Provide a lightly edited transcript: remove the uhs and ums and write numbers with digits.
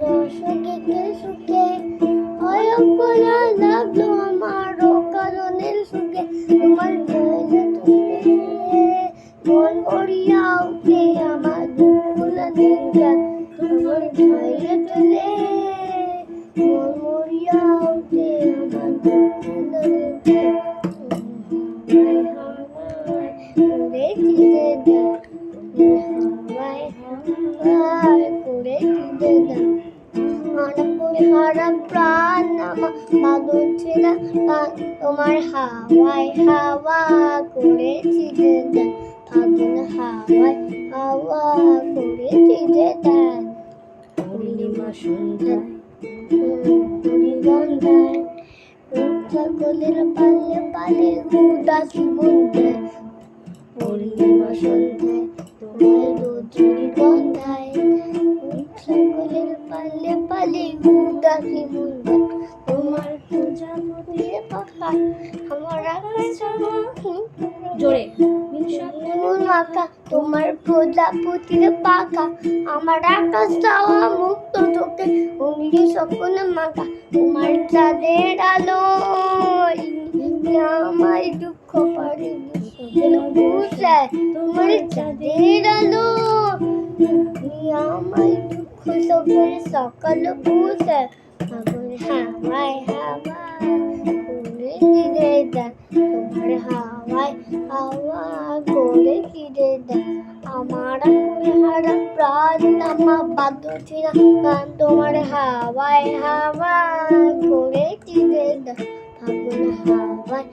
দর্শকের সুখে অয়কলা লাগলো আমারও কারণের সুখে তোমার গায়ে তুলে মন ভরিয়া উঠে আমার দুলা দিনটা তোমার গায়ে তুলে মন ভরিয়া উঠে আমার দুলা দিনটা করে দিতে দাও হাওয়ায় হাওয়ায় করে দিতে দাও হারা প্রাণ আমার বাদল ছিল তোমার হাওয়ায় হাওয়া করে দিতে দাও ফাগুন হাওয়ায় হাওয়া করে দিতে দাও পূর্ণিমা সন্ধ্যায় গন্ধায় সকলের পালে পালে উদাসী মন্দায় পূর্ণিমা সন্ধ্যায় তোমার রোদ্রের গন্ধায় সকলের পালে পালে উদাসী মন্দায় তোমার প্রজাপতির পাখা আমার জোরে মাখা তোমার প্রজাপতির পাখা আমার আকাশ যাওয়া মুক্ত চোখে অমনি স্বপ্ন মাখা তোমার চাঁদের আলো আমার দুঃখ পারে বুঝে তোমার চাঁদের আলো আমার দুঃখ সবের সকাল বুঝে হাওয়ায় হাওয়ায় করে দিতে দা তোমার হাওয়ায় হাওয়া করে দিতে দা আমার হারা প্রাণ আমার বাদল ছিল তোমার হাওয়ায় হাওয়া করে দিতে দা ফাগুন হাওয়ায়